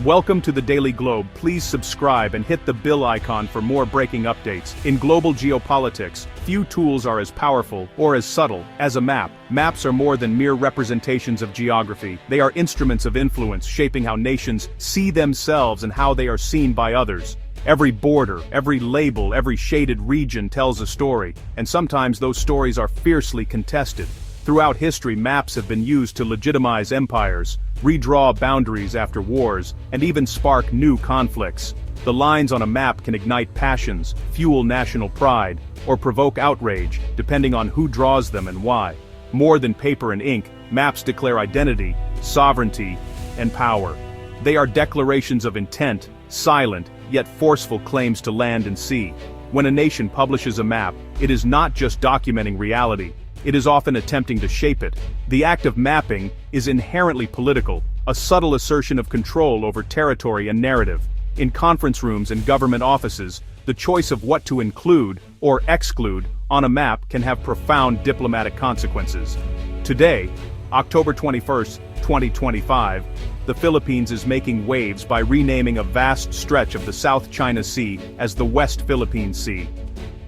Welcome to the Daily Globe. Please subscribe and hit the bell icon for more breaking updates. In global geopolitics, few tools are as powerful or as subtle as a map. Maps are more than mere representations of geography. They are instruments of influence, shaping how nations see themselves and how they are seen by others. Every border, every label, every shaded region tells a story, and sometimes those stories are fiercely contested. Throughout history, maps have been used to legitimize empires, redraw boundaries after wars, and even spark new conflicts. The lines on a map can ignite passions, fuel national pride, or provoke outrage, depending on who draws them and why. More than paper and ink, maps declare identity, sovereignty, and power. They are declarations of intent, silent, yet forceful claims to land and sea. When a nation publishes a map, it is not just documenting reality. It is often attempting to shape it. The act of mapping is inherently political, a subtle assertion of control over territory and narrative. In conference rooms and government offices, the choice of what to include or exclude on a map can have profound diplomatic consequences. Today, October 21st, 2025, the Philippines is making waves by renaming a vast stretch of the South China Sea as the West Philippine Sea.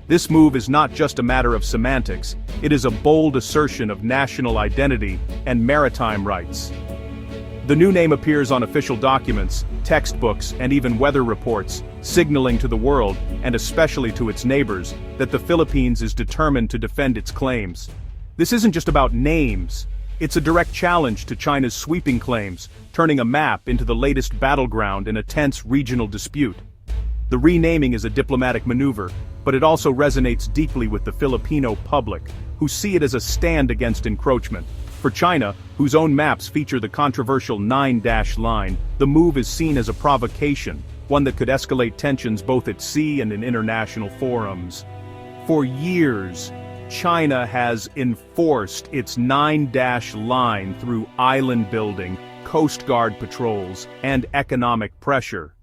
This move is not just a matter of semantics, it is a bold assertion of national identity and maritime rights. The new name appears on official documents, textbooks, and even weather reports, signaling to the world, and especially to its neighbors, that the Philippines is determined to defend its claims. This isn't just about names, it's a direct challenge to China's sweeping claims, turning a map into the latest battleground in a tense regional dispute. The renaming is a diplomatic maneuver, but it also resonates deeply with the Filipino public, who see it as a stand against encroachment. For China, whose own maps feature the controversial 9-dash line, the move is seen as a provocation, one that could escalate tensions both at sea and in international forums. For years, China has enforced its 9-dash line through island building, Coast Guard patrols, and economic pressure.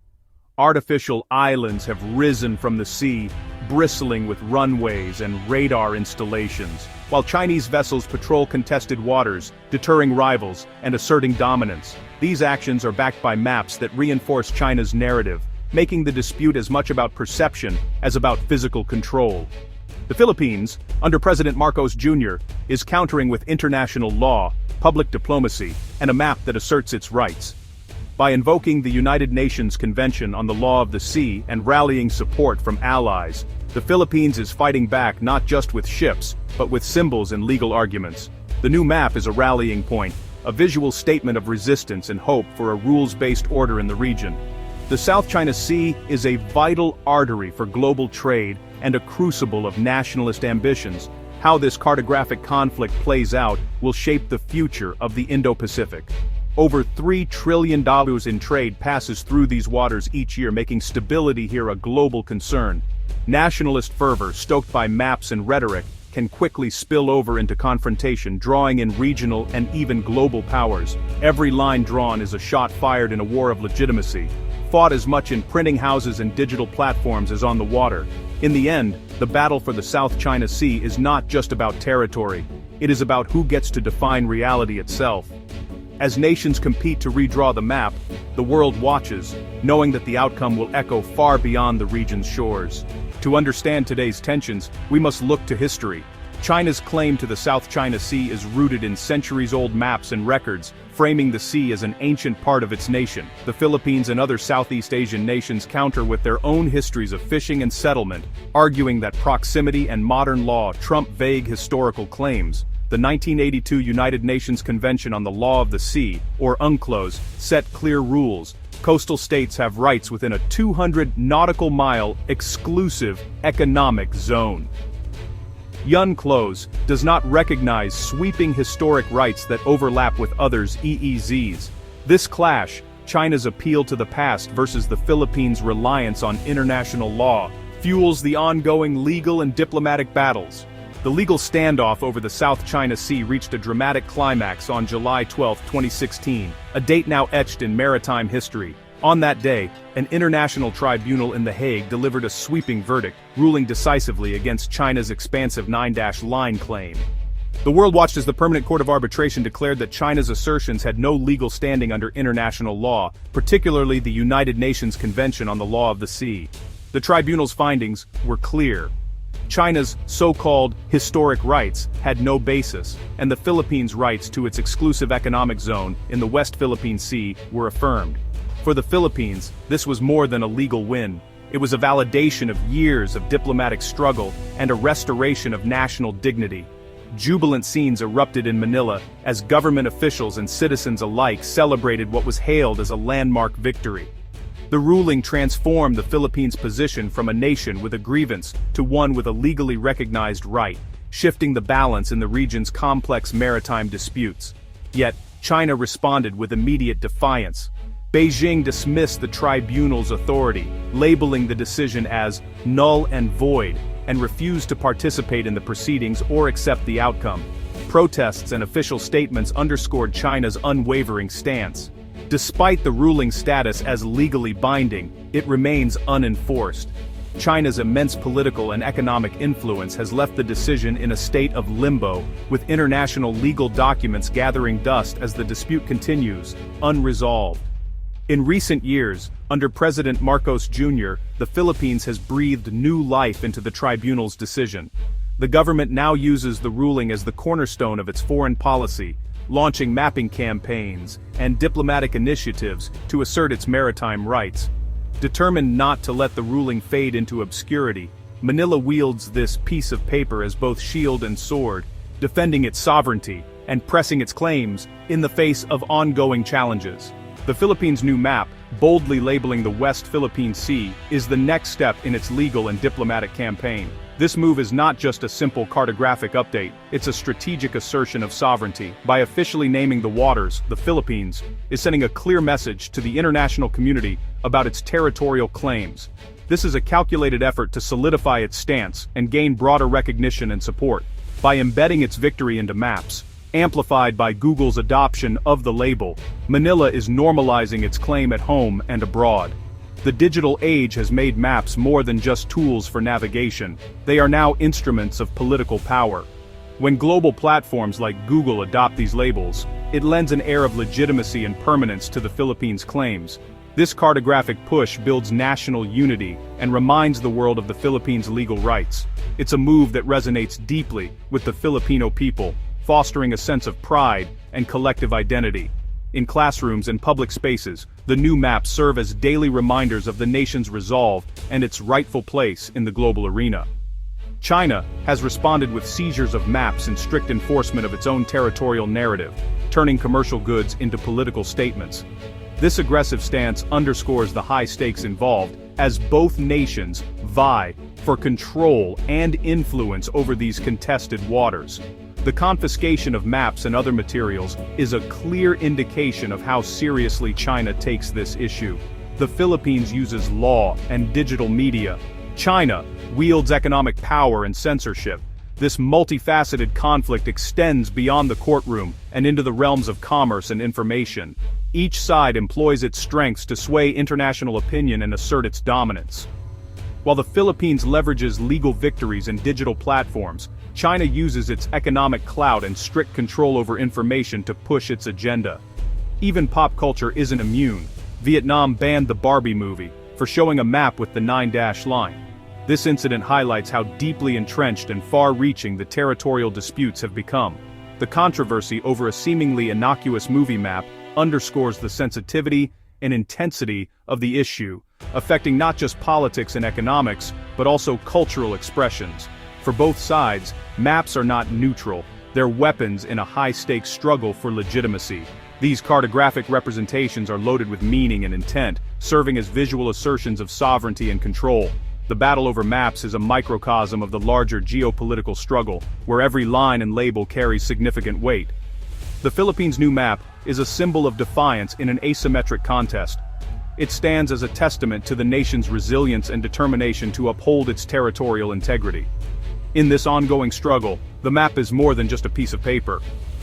Artificial islands have risen from the sea, bristling with runways and radar installations, while Chinese vessels patrol contested waters, deterring rivals and asserting dominance. These actions are backed by maps that reinforce China's narrative, making the dispute as much about perception as about physical control. The Philippines, under President Marcos Jr., is countering with international law, public diplomacy, and a map that asserts its rights. By invoking the United Nations Convention on the Law of the Sea and rallying support from allies, the Philippines is fighting back not just with ships, but with symbols and legal arguments. The new map is a rallying point, a visual statement of resistance and hope for a rules-based order in the region. The South China Sea is a vital artery for global trade and a crucible of nationalist ambitions. How this cartographic conflict plays out will shape the future of the Indo-Pacific. Over $3 trillion in trade passes through these waters each year, making stability here a global concern. Nationalist fervor, stoked by maps and rhetoric, can quickly spill over into confrontation, drawing in regional and even global powers. Every line drawn is a shot fired in a war of legitimacy, fought as much in printing houses and digital platforms as on the water. In the end, the battle for the South China Sea is not just about territory, it is about who gets to define reality itself. As nations compete to redraw the map, the world watches, knowing that the outcome will echo far beyond the region's shores. To understand today's tensions, we must look to history. China's claim to the South China Sea is rooted in centuries-old maps and records, framing the sea as an ancient part of its nation. The Philippines and other Southeast Asian nations counter with their own histories of fishing and settlement, arguing that proximity and modern law trump vague historical claims. The 1982 United Nations Convention on the Law of the Sea, or UNCLOS, set clear rules. Coastal states have rights within a 200 nautical mile exclusive economic zone. UNCLOS does not recognize sweeping historic rights that overlap with others' EEZs. This clash, China's appeal to the past versus the Philippines' reliance on international law, fuels the ongoing legal and diplomatic battles. The legal standoff over the South China Sea reached a dramatic climax on July 12, 2016, a date now etched in maritime history. On that day, an international tribunal in The Hague delivered a sweeping verdict, ruling decisively against China's expansive 9-dash line claim. The world watched as the Permanent Court of Arbitration declared that China's assertions had no legal standing under international law, particularly the United Nations Convention on the Law of the Sea. The tribunal's findings were clear. China's so-called historic rights had no basis, and the Philippines' rights to its exclusive economic zone in the West Philippine Sea were affirmed. For the Philippines, this was more than a legal win. It was a validation of years of diplomatic struggle and a restoration of national dignity. Jubilant scenes erupted in Manila as government officials and citizens alike celebrated what was hailed as a landmark victory. The ruling transformed the Philippines' position from a nation with a grievance to one with a legally recognized right, shifting the balance in the region's complex maritime disputes. Yet, China responded with immediate defiance. Beijing dismissed the tribunal's authority, labeling the decision as null and void, and refused to participate in the proceedings or accept the outcome. Protests and official statements underscored China's unwavering stance. Despite the ruling's status as legally binding, it remains unenforced. China's immense political and economic influence has left the decision in a state of limbo, with international legal documents gathering dust as the dispute continues, unresolved. In recent years, under President Marcos Jr., the Philippines has breathed new life into the tribunal's decision. The government now uses the ruling as the cornerstone of its foreign policy, launching mapping campaigns and diplomatic initiatives to assert its maritime rights. Determined not to let the ruling fade into obscurity, Manila wields this piece of paper as both shield and sword, defending its sovereignty and pressing its claims in the face of ongoing challenges. The Philippines' new map, boldly labeling the West Philippine Sea, is the next step in its legal and diplomatic campaign. This move is not just a simple cartographic update, it's a strategic assertion of sovereignty. By officially naming the waters, the Philippines is sending a clear message to the international community about its territorial claims. This is a calculated effort to solidify its stance and gain broader recognition and support. By embedding its victory into maps, amplified by Google's adoption of the label, Manila is normalizing its claim at home and abroad. The digital age has made maps more than just tools for navigation. They are now instruments of political power. When global platforms like Google adopt these labels, it lends an air of legitimacy and permanence to the Philippines' claims. This cartographic push builds national unity and reminds the world of the Philippines' legal rights. It's a move that resonates deeply with the Filipino people, fostering a sense of pride and collective identity. In classrooms and public spaces, the new maps serve as daily reminders of the nation's resolve and its rightful place in the global arena. China has responded with seizures of maps and strict enforcement of its own territorial narrative, turning commercial goods into political statements. This aggressive stance underscores the high stakes involved, as both nations vie for control and influence over these contested waters. The confiscation of maps and other materials is a clear indication of how seriously China takes this issue. The Philippines uses law and digital media. China wields economic power and censorship. This multifaceted conflict extends beyond the courtroom and into the realms of commerce and information. Each side employs its strengths to sway international opinion and assert its dominance. While the Philippines leverages legal victories and digital platforms, China uses its economic clout and strict control over information to push its agenda. Even pop culture isn't immune. Vietnam banned the Barbie movie for showing a map with the 9-dash line. This incident highlights how deeply entrenched and far-reaching the territorial disputes have become. The controversy over a seemingly innocuous movie map underscores the sensitivity and intensity of the issue, affecting not just politics and economics, but also cultural expressions. For both sides, maps are not neutral, they're weapons in a high-stakes struggle for legitimacy. These cartographic representations are loaded with meaning and intent, serving as visual assertions of sovereignty and control. The battle over maps is a microcosm of the larger geopolitical struggle, where every line and label carries significant weight. The Philippines' new map is a symbol of defiance in an asymmetric contest. It stands as a testament to the nation's resilience and determination to uphold its territorial integrity. In this ongoing struggle, the map is more than just a piece of paper.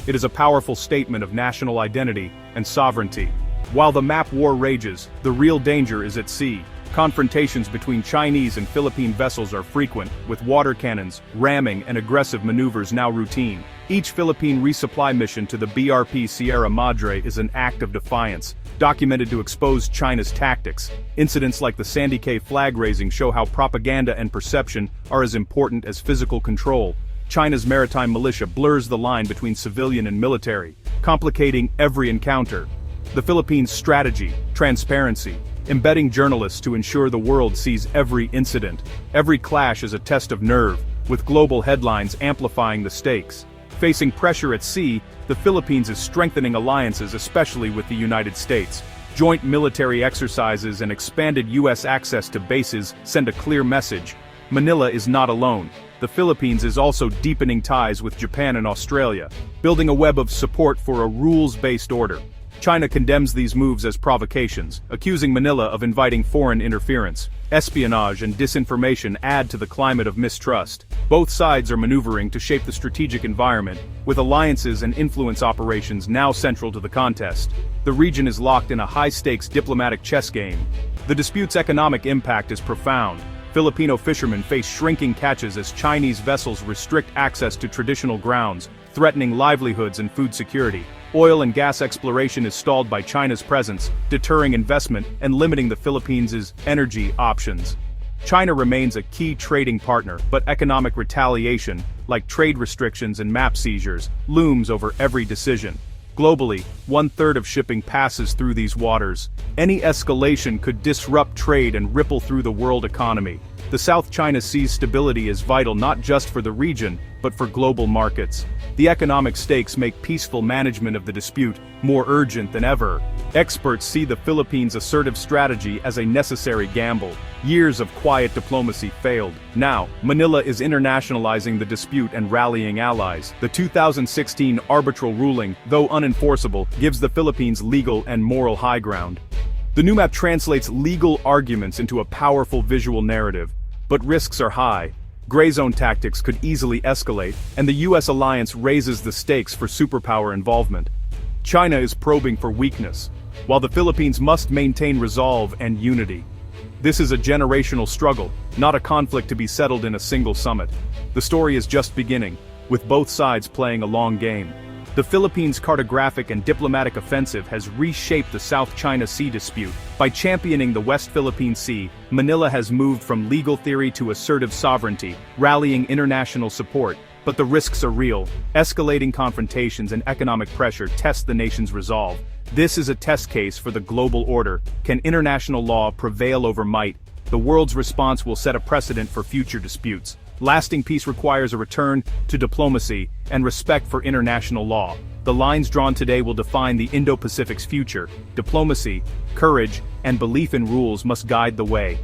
It is a powerful statement of national identity and sovereignty. While the map war rages, the real danger is at sea. Confrontations between Chinese and Philippine vessels are frequent, with water cannons, ramming, and aggressive maneuvers now routine. Each Philippine resupply mission to the BRP Sierra Madre is an act of defiance, documented to expose China's tactics. Incidents like the Sandy Cay flag raising show how propaganda and perception are as important as physical control. China's maritime militia blurs the line between civilian and military, complicating every encounter. The Philippines' strategy, transparency, embedding journalists to ensure the world sees every incident. Every clash is a test of nerve, with global headlines amplifying the stakes. Facing pressure at sea, the Philippines is strengthening alliances, especially with the United States. Joint military exercises and expanded U.S. access to bases send a clear message. Manila is not alone. The Philippines is also deepening ties with Japan and Australia, building a web of support for a rules-based order. China condemns these moves as provocations, accusing Manila of inviting foreign interference. Espionage and disinformation add to the climate of mistrust. Both sides are maneuvering to shape the strategic environment, with alliances and influence operations now central to the contest. The region is locked in a high-stakes diplomatic chess game. The dispute's economic impact is profound. Filipino fishermen face shrinking catches as Chinese vessels restrict access to traditional grounds, threatening livelihoods and food security. Oil and gas exploration is stalled by China's presence, deterring investment and limiting the Philippines' energy options. China remains a key trading partner, but economic retaliation, like trade restrictions and map seizures, looms over every decision. Globally, 1/3 of shipping passes through these waters. Any escalation could disrupt trade and ripple through the world economy. The South China Sea's stability is vital not just for the region, but for global markets. The economic stakes make peaceful management of the dispute more urgent than ever. Experts see the Philippines' assertive strategy as a necessary gamble. Years of quiet diplomacy failed. Now, Manila is internationalizing the dispute and rallying allies. The 2016 arbitral ruling, though unenforceable, gives the Philippines legal and moral high ground. The new map translates legal arguments into a powerful visual narrative, but risks are high. Gray zone tactics could easily escalate, and the U.S. alliance raises the stakes for superpower involvement. China is probing for weakness, while the Philippines must maintain resolve and unity. This is a generational struggle, not a conflict to be settled in a single summit. The story is just beginning, with both sides playing a long game. The Philippines' cartographic and diplomatic offensive has reshaped the South China Sea dispute. By championing the West Philippine Sea, Manila has moved from legal theory to assertive sovereignty, rallying international support. But the risks are real. Escalating confrontations and economic pressure test the nation's resolve. This is a test case for the global order. Can international law prevail over might? The world's response will set a precedent for future disputes. Lasting peace requires a return to diplomacy and respect for international law. The lines drawn today will define the Indo-Pacific's future. Diplomacy, courage, and belief in rules must guide the way.